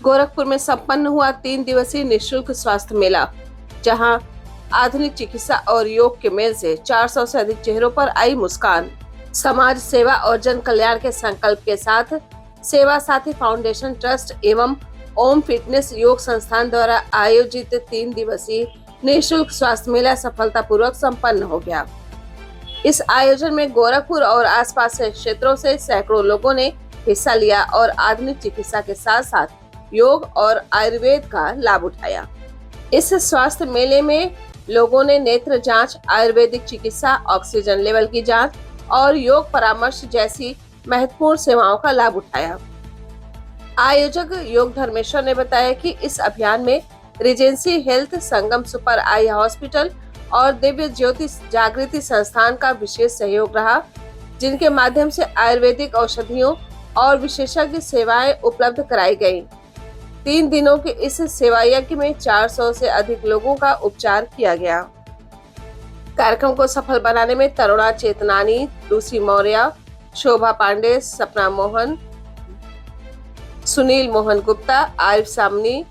गोरखपुर में संपन्न हुआ 3 दिवसीय निःशुल्क स्वास्थ्य मेला, जहां आधुनिक चिकित्सा और योग के मेल से 400 से अधिक चेहरों पर आई मुस्कान। समाज सेवा और जन कल्याण के संकल्प के साथ सेवा साथी फाउंडेशन ट्रस्ट एवं ओम फिटनेस योग संस्थान द्वारा आयोजित 3 दिवसीय निःशुल्क स्वास्थ्य मेला सफलतापूर्वक संपन्न हो गया। इस आयोजन में गोरखपुर और आसपास के क्षेत्रों से सैकड़ों लोगों ने हिस्सा लिया और आधुनिक चिकित्सा के साथ साथ योग और आयुर्वेद का लाभ उठाया। इस स्वास्थ्य मेले में लोगों ने नेत्र जांच, आयुर्वेदिक चिकित्सा, ऑक्सीजन लेवल की जांच और योग परामर्श जैसी महत्वपूर्ण सेवाओं का लाभ उठाया। आयोजक योग धर्मेश्वर ने बताया कि इस अभियान में रिजेंसी हेल्थ, संगम सुपर आई हॉस्पिटल और दिव्य ज्योति जागृति संस्थान का विशेष सहयोग रहा, जिनके माध्यम से आयुर्वेदिक औषधियों और विशेषज्ञ सेवाएं उपलब्ध कराई गयी। 3 दिनों के इस सेवा यज्ञ में 400 से अधिक लोगों का उपचार किया गया। कार्यक्रम को सफल बनाने में तरुणा चेतनानी, लूसी मौर्य, शोभा पांडे, सपना मोहन, सुनील मोहन गुप्ता, आरिफ सामनी,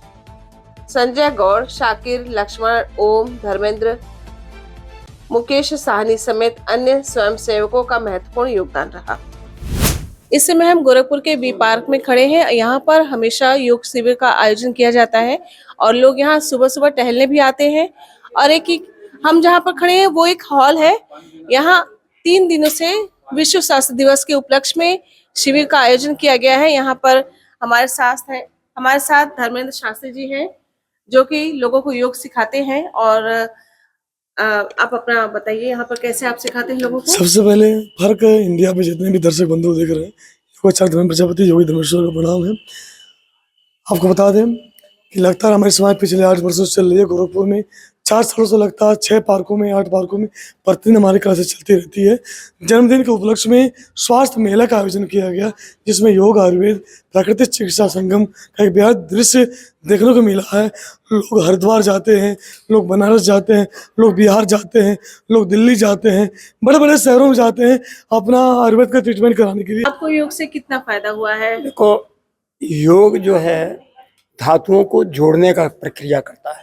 संजय गौड़, शाकिर, लक्ष्मण, ओम, धर्मेंद्र, मुकेश साहनी समेत अन्य स्वयंसेवकों का महत्वपूर्ण योगदान रहा। इस समय हम गोरखपुर के वी पार्क में खड़े हैं। यहाँ पर हमेशा योग शिविर का आयोजन किया जाता है और लोग यहाँ सुबह सुबह टहलने भी आते हैं। और हम जहाँ पर खड़े हैं वो एक हॉल है। यहाँ 3 दिनों से विश्व स्वास्थ्य दिवस के उपलक्ष्य में शिविर का आयोजन किया गया है। यहाँ पर हमारे साथ धर्मेंद्र शास्त्री जी हैं, जो कि लोगों को योग सिखाते हैं। और आप अपना बताइए, यहाँ पर कैसे आप सिखाते हैं लोगों को? सबसे पहले फर्क इंडिया में जितने भी दर्शक बंधु देख रहे हैं, धर्मेंद्र प्रजापति, योगी धर्मेश्वर का प्रणाम है। आपको बता दें कि लगातार हमारी समाज पिछले 8 वर्षों से चल रही है। गोरखपुर में 4 सालों से लगातार 6 पार्कों में, 8 पार्कों में प्रतिदिन हमारी क्लासेस चलती रहती है। जन्मदिन के उपलक्ष्य में स्वास्थ्य मेला का आयोजन किया गया, जिसमें योग, आयुर्वेद, प्राकृतिक चिकित्सा संगम का एक बेहद दृश्य देखने को मिला है। लोग हरिद्वार जाते हैं, लोग बनारस जाते हैं, लोग बिहार जाते हैं, लोग दिल्ली जाते हैं, बड़े बड़े शहरों में जाते हैं अपना आयुर्वेद का ट्रीटमेंट कराने के लिए। आपको योग से कितना फायदा हुआ है? देखो, योग जो है धातुओं को जोड़ने का प्रक्रिया करता है।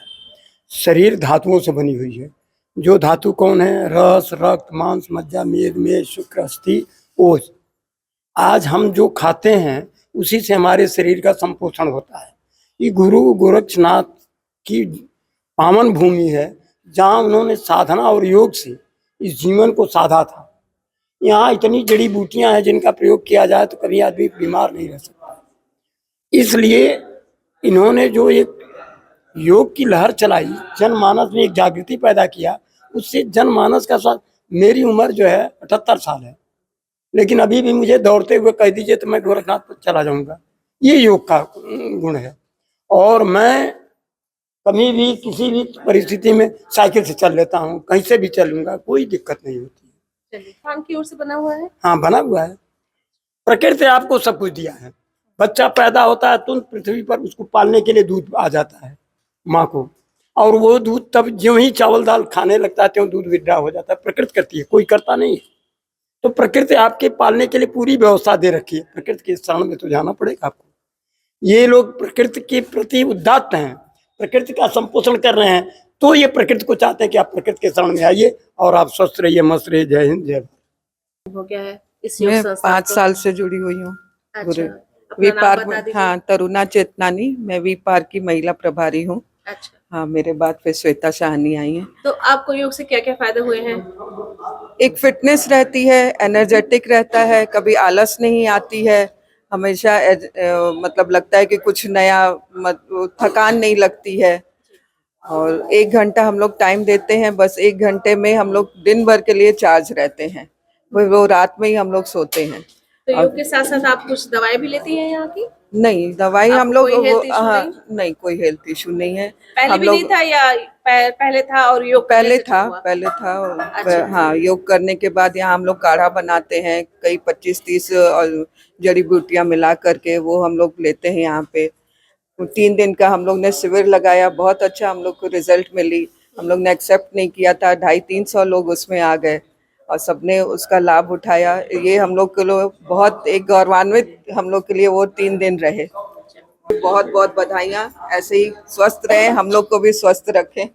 शरीर धातुओं से बनी हुई है। जो धातु कौन है? रस, रक्त, मांस, मज्जा, मेद, मेद, शुक्र, अस्थि, ओज। आज हम जो खाते हैं उसी से हमारे शरीर का संपोषण होता है। ये गुरु गोरक्षनाथ की पावन भूमि है, जहाँ उन्होंने साधना और योग से इस जीवन को साधा था। यहाँ इतनी जड़ी बूटियां हैं जिनका प्रयोग किया जाए तो कभी आदमी बीमार नहीं रह सकता। इसलिए इन्होंने जो एक योग की लहर चलाई, जनमानस में एक जागृति पैदा किया, उससे जनमानस का साथ। मेरी उम्र जो है 78 साल है, लेकिन अभी भी मुझे दौड़ते हुए कह दीजिए तो मैं गोरखनाथ पर चला जाऊंगा। ये योग का गुण है। और मैं कभी भी किसी भी परिस्थिति में साइकिल से चल लेता हूँ, कहीं से भी चलूंगा, कोई दिक्कत नहीं होती है। भगवान की ओर से बना हुआ है। हाँ, बना हुआ है। प्रकृति आपको सब कुछ दिया है। बच्चा पैदा होता है तो पृथ्वी पर उसको पालने के लिए दूध आ जाता है माँ को, और वो दूध तब ज्यों ही चावल दाल खाने लगता है त्यों दूध विड्रा हो जाता है। प्रकृति करती है, कोई करता नहीं है। तो प्रकृति आपके पालने के लिए पूरी व्यवस्था दे रखी है। प्रकृति के शरण में तो जाना पड़ेगा आपको। ये लोग प्रकृति के प्रति उदात्त हैं, प्रकृति का संपोषण कर रहे हैं, तो ये प्रकृति को चाहते हैं कि आप प्रकृति के शरण में आइए और आप स्वस्थ रहिए, मस्त रहिए। जय हिंद, जय भारत। हो गया है इस मैं 5 साल से जुड़ी हुई हूँ। अच्छा, वी पार्क में। हाँ, तरुणा चेतनानी, मैं वी पार्क की महिला प्रभारी हूँ। अच्छा, हाँ, मेरे बाद फिर श्वेता साहनी आई हैं। तो आपको योग से क्या क्या फायदे हुए हैं? एक फिटनेस रहती है, एनर्जेटिक रहता है, कभी आलस नहीं आती है, हमेशा मतलब लगता है कि कुछ नया, थकान नहीं लगती है। और 1 घंटा हम लोग टाइम देते हैं, बस 1 घंटे में हम लोग दिन भर के लिए चार्ज रहते हैं। वो रात में ही हम लोग सोते हैं। तो योग के साथ साथ आप कुछ दवाई भी लेती हैं यहाँ की? नहीं, दवाई हम लोग हाँ, नहीं, कोई हेल्थ इशू नहीं है। पहले भी नहीं था या पहले था? और योग पहले था। अच्छा। हाँ, योग करने के बाद यहाँ हम लोग काढ़ा बनाते हैं, कई 25-30 और जड़ी बूटियां मिला करके वो हम लोग लेते हैं यहाँ पे। 3 दिन का हम लोग ने शिविर लगाया, बहुत अच्छा हम लोग को रिजल्ट मिली। हम लोग ने एक्सेप्ट नहीं किया था, 250-300 लोग उसमें आ गए और सबने उसका लाभ उठाया। ये हम लोग के लिए बहुत एक गौरवान्वित हम लोग के लिए वो 3 दिन रहे। बहुत बहुत बधाइयाँ। ऐसे ही स्वस्थ रहें, हम लोग को भी स्वस्थ रखें।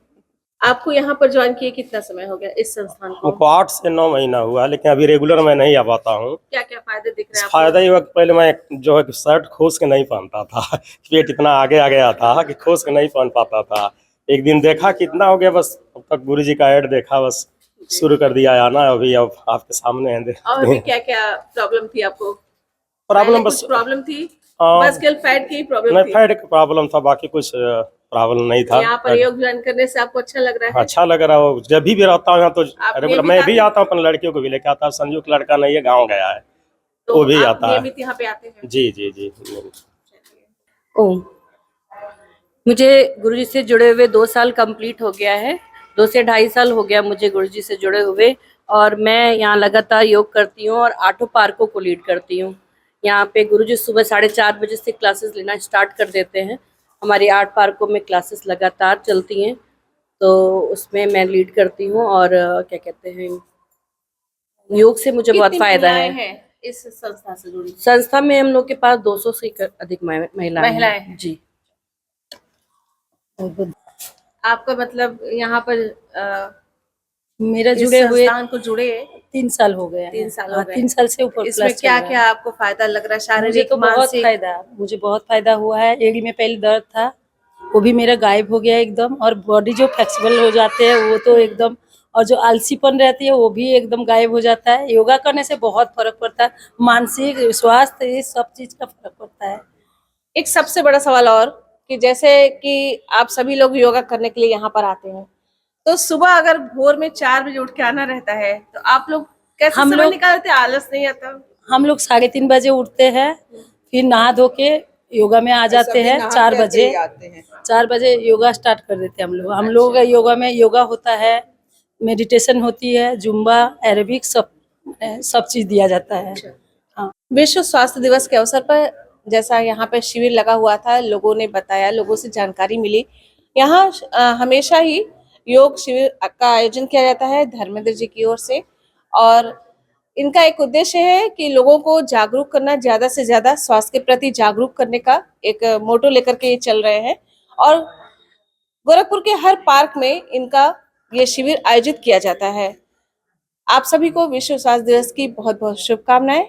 आपको यहाँ पर ज्वाइन किए कितना समय हो गया इस संस्थान को? हमको 8 से 9 महीना हुआ है, लेकिन अभी रेगुलर मैं नहीं आ पाता हूँ। क्या क्या फायदे दिख रहे हैं आपको? फायदा ये हुआ कि पहले मैं जो है कि शर्ट खोस के नहीं पहनता था पेट इतना आगे आ गया था कि खोस के नहीं पहन पाता था। एक दिन देखा कितना हो गया, बस अब तक गुरुजी का ऐड देखा, बस शुरू कर दिया आना। अभी अब आपके सामने है, और देखते भी हैं। क्या क्या प्रॉब्लम थी आपको? प्रॉब्लम पहले बस कुछ प्रॉब्लम थी? हाँ। बस केवल फैट की प्रॉब्लम नहीं, थी? फैट का प्रॉब्लम था, बाकी कुछ प्रॉब्लम नहीं था। यहाँ पर योग ज्वाइन करने से आपको अच्छा लग रहा है? अच्छा लग रहा है। जब भी रहता हूँ यहाँ तो आप रेगुलर नियमित मैं भी आते आता हूँ, अपने लड़कियों को भी लेके आता हूँ। संजू का लड़का नहीं है, गाँव गया है, तो वो भी आप आता है। नियमित यहाँ पे आते हैं? जी जी जी। ओम, मुझे गुरुजी से जुड़े हुए 2 साल कंप्लीट हो गया है। 2 से ढाई साल हो गया मुझे गुरुजी से जुड़े हुए, और मैं यहाँ लगातार योग करती हूँ और 8 पार्कों को लीड करती हूँ। यहाँ पे गुरुजी सुबह 4:30 बजे से क्लासेस लेना स्टार्ट कर देते हैं। हमारी 8 पार्कों में क्लासेस लगातार चलती हैं, तो उसमें मैं लीड करती हूँ। और क्या कहते हैं, योग से मुझे बहुत कितनी फायदा महिलाएं है। हैं इस संस्था से जुड़ी? संस्था में हम लोग के पास 200 से अधिक महिलाएं महिलाएं हैं। हैं जी। आपका मतलब यहाँ पर मेरा इस जुड़े हुए संस्थान को जुड़े 3 साल हो गए हैं। 3 साल हो हाँ, गए। 3 साल से ऊपर इसमें प्लस क्या चल रहा क्या है। आपको फायदा लग रहा है? मुझे शारीरिक, तो मानसिक? मुझे बहुत फायदा हुआ है। एड़ी में पहले दर्द था, वो भी मेरा गायब हो गया एकदम। और बॉडी जो फ्लेक्सिबल हो जाते हैं वो तो एकदम, और जो आलसीपन रहती है वो भी एकदम गायब हो जाता है। योगा करने से बहुत फर्क पड़ता है, मानसिक स्वास्थ्य, ये सब चीज का फर्क पड़ता है। एक सबसे बड़ा सवाल और कि जैसे कि आप सभी लोग योगा करने के लिए यहाँ पर आते हैं, तो सुबह अगर भोर में 4 बजे उठ के आना रहता है, तो आप लोग कैसे हम समय लोग- निकालते हैं? आलस नहीं आता? हम लोग 3:30 बजे उठते हैं, फिर नहा धो के योगा में आ जाते सभी हैं। नहा 4 के बजे ही आते हैं। 4 बजे योगा स्टार्ट कर देते हैं हम लोग। हम लोग का योगा में योगा होता है, मेडिटेशन होती है, जुम्बा, एरोबिक, सब चीज दिया जाता है। हाँ। विश्व स्वास्थ्य दिवस के अवसर पर जैसा यहाँ पे शिविर लगा हुआ था, लोगों ने बताया, लोगों से जानकारी मिली। यहाँ हमेशा ही योग शिविर का आयोजन किया जाता है धर्मेंद्र जी की ओर से, और इनका एक उद्देश्य है कि लोगों को जागरूक करना, ज्यादा से ज्यादा स्वास्थ्य के प्रति जागरूक करने का एक मोटो लेकर के ये चल रहे हैं। और गोरखपुर के हर पार्क में इनका ये शिविर आयोजित किया जाता है। आप सभी को विश्व स्वास्थ्य दिवस की बहुत बहुत शुभकामनाएं।